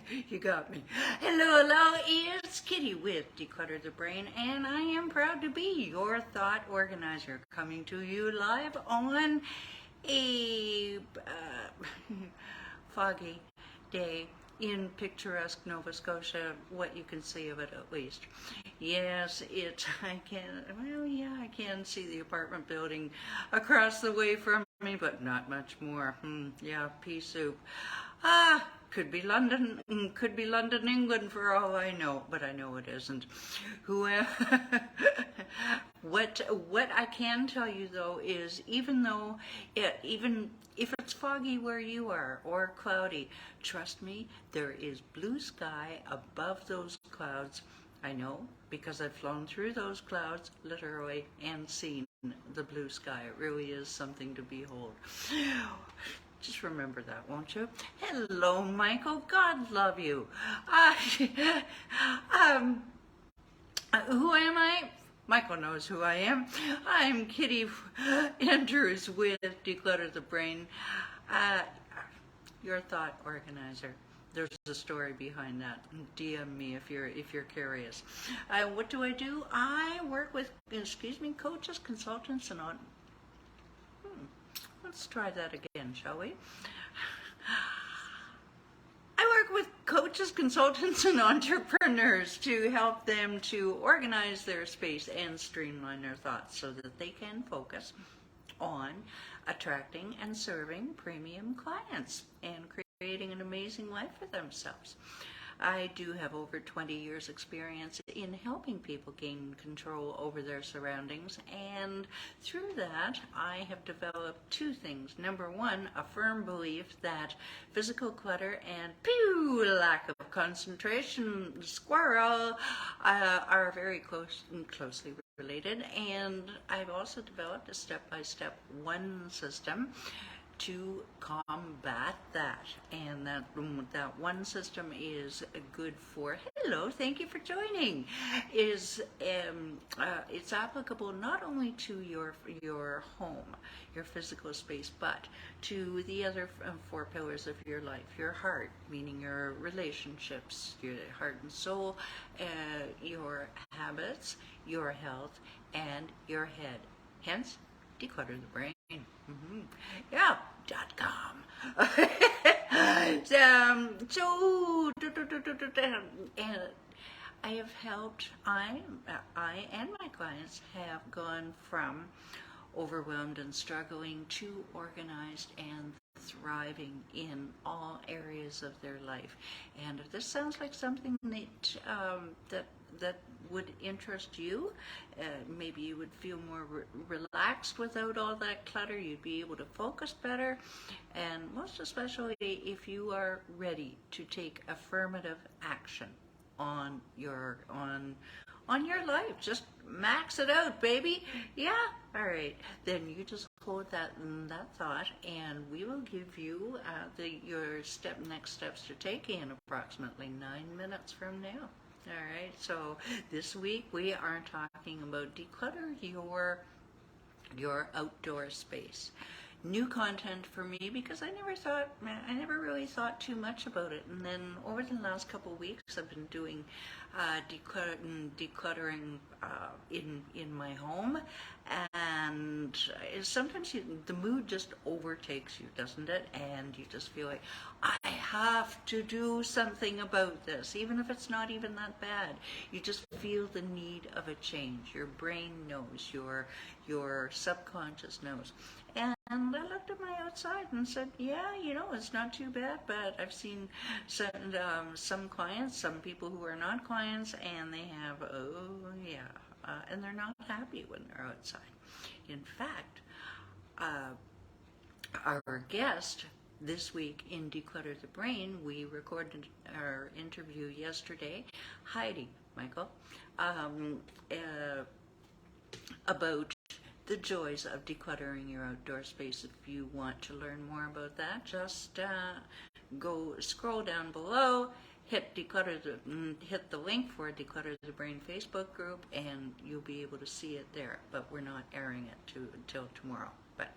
You got me. Hello, it's Kitti with Declutter the Brain, and I am proud to be your thought organizer, coming to you live on a foggy day in picturesque Nova Scotia, what you can see of it at least. Yes, I can see the apartment building across the way from me, but not much more. Yeah, pea soup. Could be London, England for all I know, but I know it isn't. What I can tell you though is, even if it's foggy where you are or cloudy, trust me, there is blue sky above those clouds. I know, because I've flown through those clouds literally and seen the blue sky. It really is something to behold. Just remember that, won't you? Hello, Michael. God love you. Who am I? Michael knows who I am. I'm Kitti Andrews with Declutter the Brain, your thought organizer. There's a story behind that. DM me if you're curious. What do? I work with coaches, consultants, and on. Let's try that again, shall we? I work with coaches, consultants, and entrepreneurs to help them to organize their space and streamline their thoughts so that they can focus on attracting and serving premium clients and creating an amazing life for themselves. I do have over 20 years experience in helping people gain control over their surroundings, and through that I have developed two things. Number one, a firm belief that physical clutter and lack of concentration, squirrel, are very closely related, and I've also developed a step-by-step one system to combat that, and that one system is good for, hello, thank you for joining, is it's applicable not only to your home, your physical space, but to the other four pillars of your life. Your heart, meaning your relationships, your heart and soul, your habits, your health, and your head. Hence, Declutter the Brain. Yeah, .com. And I have helped, I and my clients have gone from overwhelmed and struggling to organized and thriving in all areas of their life. And if this sounds like something that would interest you, maybe you would feel more relaxed without all that clutter, you'd be able to focus better, and most especially if you are ready to take affirmative action on your life. Just max it out, baby. Yeah, all right, then you just hold that thought, and we will give you your next steps to take in approximately 9 minutes from now. All right, so this week we are talking about declutter your outdoor space. New content for me, because I never really thought too much about it, and then over the last couple of weeks I've been doing decluttering in my home, and sometimes the mood just overtakes you, doesn't it? And you just feel like, I have to do something about this, even if it's not even that bad. You just feel the need of a change. Your brain knows, your subconscious knows. And I looked at my outside and said, yeah, it's not too bad, but I've seen some clients, some people who are not clients, and they have, and they're not happy when they're outside. In fact, our guest this week in Declutter the Brain, we recorded our interview yesterday, Heidi, Michael, about the joys of decluttering your outdoor space. If you want to learn more about that, just go scroll down below, hit the link for Declutter the Brain Facebook group, and you'll be able to see it there. But we're not airing it until tomorrow. But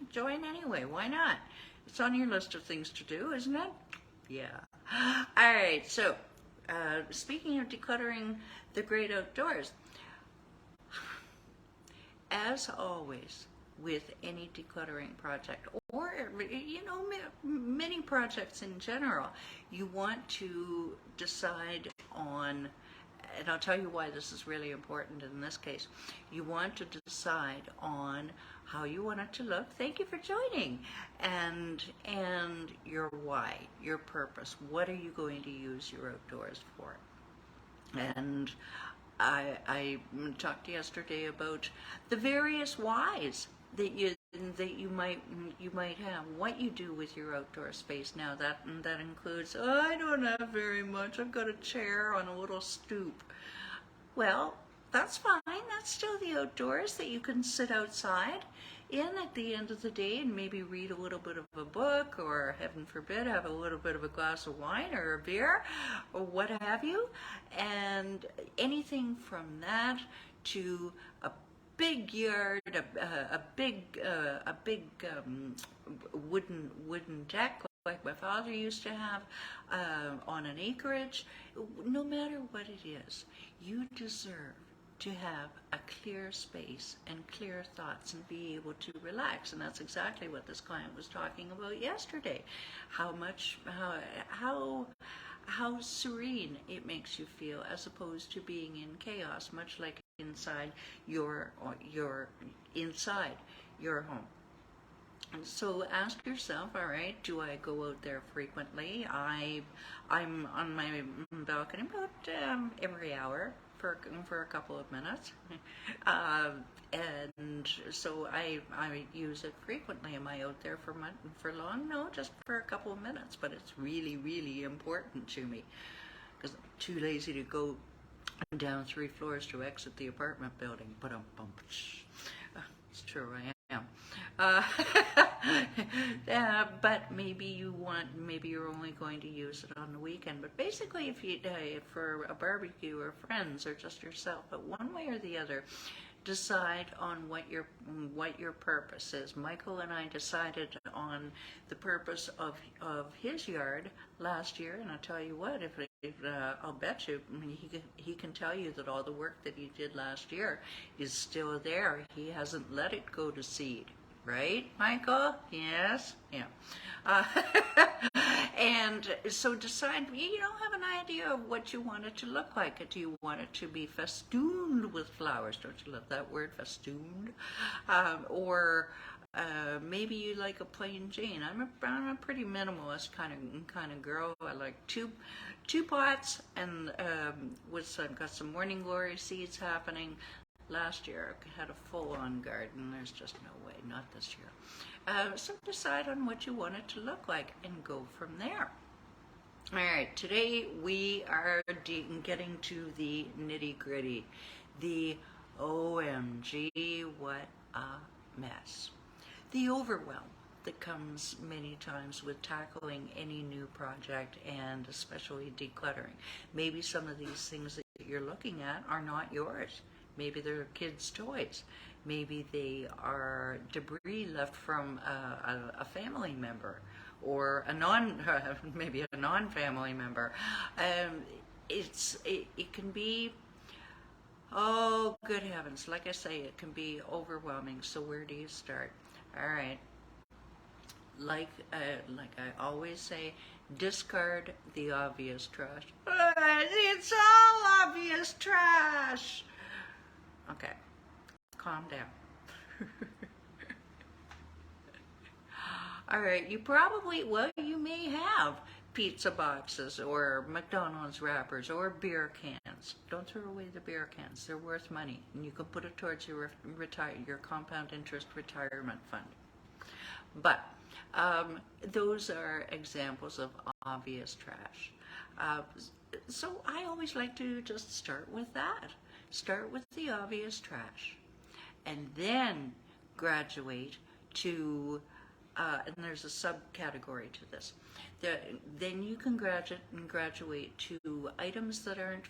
join anyway. Why not? It's on your list of things to do, isn't it? Yeah. All right. So, speaking of decluttering the great outdoors, as always, with any decluttering project, or many projects in general, you want to decide on, and I'll tell you why this is really important in this case. You want to decide on how you want it to look. Thank you for joining. And your why, your purpose. What are you going to use your outdoors for? And I talked yesterday about the various whys that you might have. What you do with your outdoor space now. That includes, oh, I don't have very much. I've got a chair on a little stoop. Well, that's fine. That's still the outdoors that you can sit outside in at the end of the day and maybe read a little bit of a book, or heaven forbid, have a little bit of a glass of wine or a beer or what have you. And anything from that to a big yard, a big wooden deck like my father used to have on an acreage. No matter what it is, you deserve to have a clear space and clear thoughts and be able to relax. And that's exactly what this client was talking about yesterday. How serene it makes you feel as opposed to being in chaos, much like inside your inside your home. And so ask yourself, all right, do I go out there frequently? I'm on my balcony about every hour for a couple of minutes, and so I use it frequently. Am I out there for long? No, just for a couple of minutes, but it's really, really important to me because I'm too lazy to go down 3 floors to exit the apartment building. But it's true, I am. But maybe you're only going to use it on the weekend. But basically, if you for a barbecue or friends or just yourself, but one way or the other, decide on what your purpose is. Michael and I decided on the purpose of his yard last year, and I'll tell you what, I'll bet you he can tell you that all the work that he did last year is still there. He hasn't let it go to seed. Right, Michael? Yes? Yeah. And so decide, have an idea of what you want it to look like. Do you want it to be festooned with flowers? Don't you love that word, festooned? Or maybe you like a plain Jane. I'm a pretty minimalist kind of girl. I like two pots and I've got some morning glory seeds happening. Last year I had a full-on garden. There's just no way, not this year. So decide on what you want it to look like and go from there. All right, today we are getting to the nitty-gritty. The OMG, what a mess. The overwhelm that comes many times with tackling any new project, and especially decluttering. Maybe some of these things that you're looking at are not yours. Maybe they're kids' toys. Maybe they are debris left from a family member, or maybe a non-family member. It can be, oh good heavens, like I say, it can be overwhelming. So where do you start? All right, like I always say, discard the obvious trash. It's all obvious trash. Okay, calm down. All right, you may have pizza boxes or McDonald's wrappers or beer cans. Don't throw away the beer cans. They're worth money, and you can put it towards your compound interest retirement fund. But those are examples of obvious trash. So I always like to just start with that. Start with the obvious trash, and then graduate to, and there's a subcategory to this. Then you can graduate to items that aren't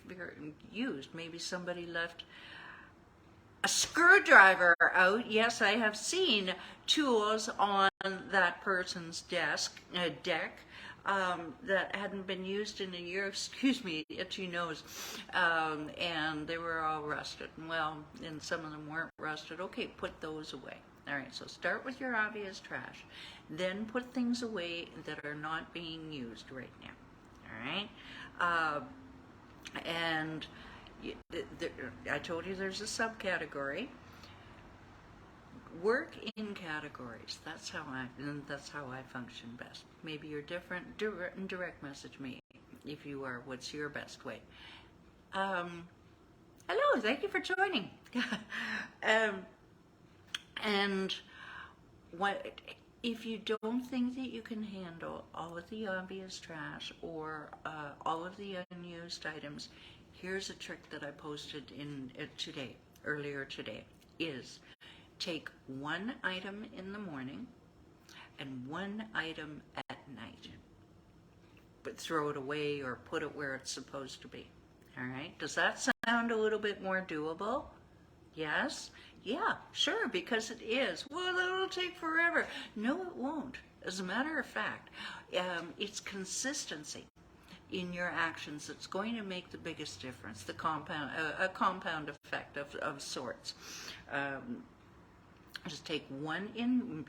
used. Maybe somebody left a screwdriver out. Yes, I have seen tools on that person's deck that hadn't been used in a year, excuse me, itchy nose, and they were all rusted. Well, and some of them weren't rusted. Okay, put those away. All right, so start with your obvious trash. Then put things away that are not being used right now. All right? And I told you there's a subcategory. Work in categories. That's how I function best. Maybe you're different. Direct message me if you are. What's your best way? Hello, thank you for joining. And what if you don't think that you can handle all of the obvious trash or all of the unused items? Here's a trick that I posted in earlier today. Is take one item in the morning and one item at night, but throw it away or put it where it's supposed to be. All right, does that sound a little bit more doable? Yes? Yeah, sure, because it is. Well, it'll take forever. No, it won't. As a matter of fact, it's consistency in your actions that's going to make the biggest difference, a compound effect of sorts. Just take one in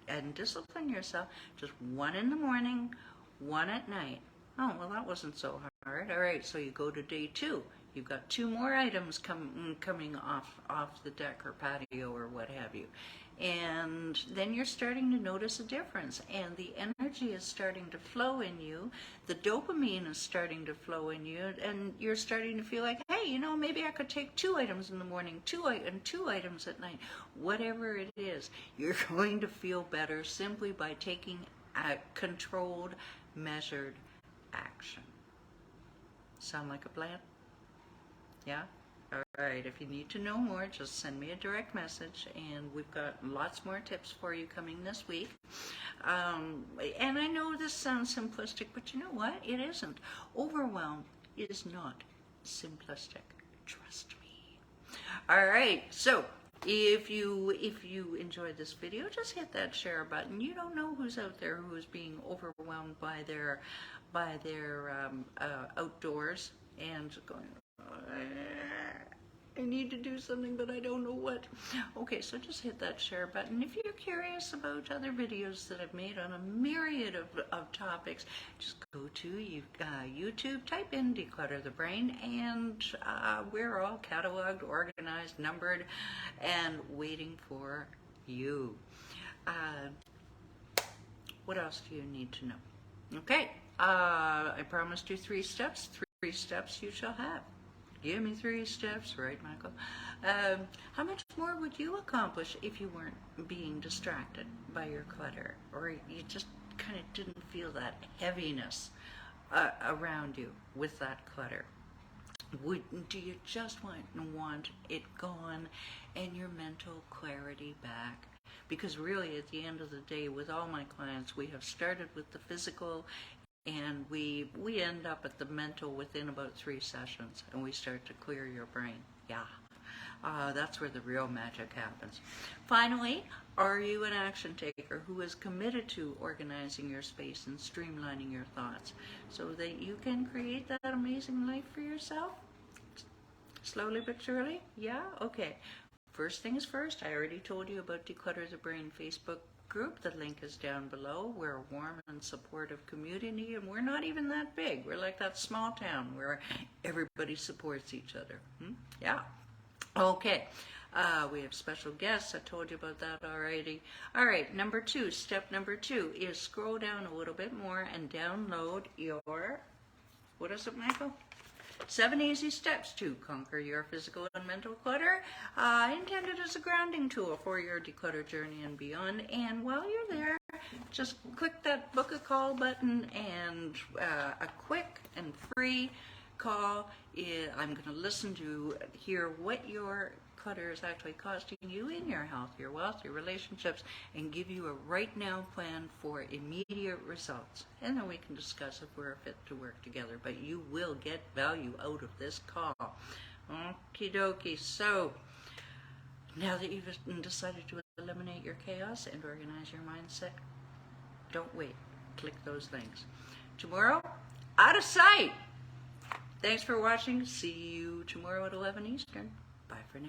and discipline yourself. Just one in the morning, one at night. Oh, well, that wasn't so hard. All right, so you go to day 2. You've got 2 more items coming off the deck or patio or what have you. And then you're starting to notice a difference, and the energy is starting to flow in you. The dopamine is starting to flow in you, and you're starting to feel like, hey, maybe I could take 2 items in the morning, 2 items at night. Whatever it is, you're going to feel better simply by taking a controlled, measured action. Sound like a plan? Yeah? All right, if you need to know more, just send me a direct message, and we've got lots more tips for you coming this week. And I know this sounds simplistic, but you know what? It isn't. Overwhelm is not simplistic. Trust me. All right, so if you enjoyed this video, just hit that share button. You don't know who's out there who is being overwhelmed by their outdoors and going, I need to do something, but I don't know what. Okay, so just hit that share button. If you're curious about other videos that I've made on a myriad of topics, just go to YouTube, type in Declutter the Brain, and we're all cataloged, organized, numbered, and waiting for you. What else do you need to know? Okay, I promised you 3 steps. 3 steps you shall have. Give me 3 steps, right, Michael? How much more would you accomplish if you weren't being distracted by your clutter, or you just kind of didn't feel that heaviness around you with that clutter? Do you just want it gone and your mental clarity back? Because really, at the end of the day, with all my clients, we have started with the physical, and we end up at the mental within about 3 sessions, and we start to clear your brain. Yeah, that's where the real magic happens. Finally, are you an action taker who is committed to organizing your space and streamlining your thoughts so that you can create that amazing life for yourself? Slowly but surely? Yeah? Okay. First things first, I already told you about Declutter the Brain Facebook group. The link is down below. We're a warm and supportive community, and we're not even that big. We're like that small town where everybody supports each other. Yeah. Okay. We have special guests. I told you about that already. All right, step number 2 is scroll down a little bit more and download your, what is it, Michael? 7 easy steps to conquer your physical and mental clutter, intended as a grounding tool for your declutter journey and beyond. And while you're there, just click that book a call button, and a quick and free call. I'm going to listen to hear what your clutter is actually costing you in your health, your wealth, your relationships, and give you a right now plan for immediate results. And then we can discuss if we're fit to work together, but you will get value out of this call. Okie dokie. So now that you've decided to eliminate your chaos and organize your mindset? Don't wait. Click those links. Tomorrow, out of sight. Thanks for watching. See you tomorrow at 11 Eastern. Bye for now.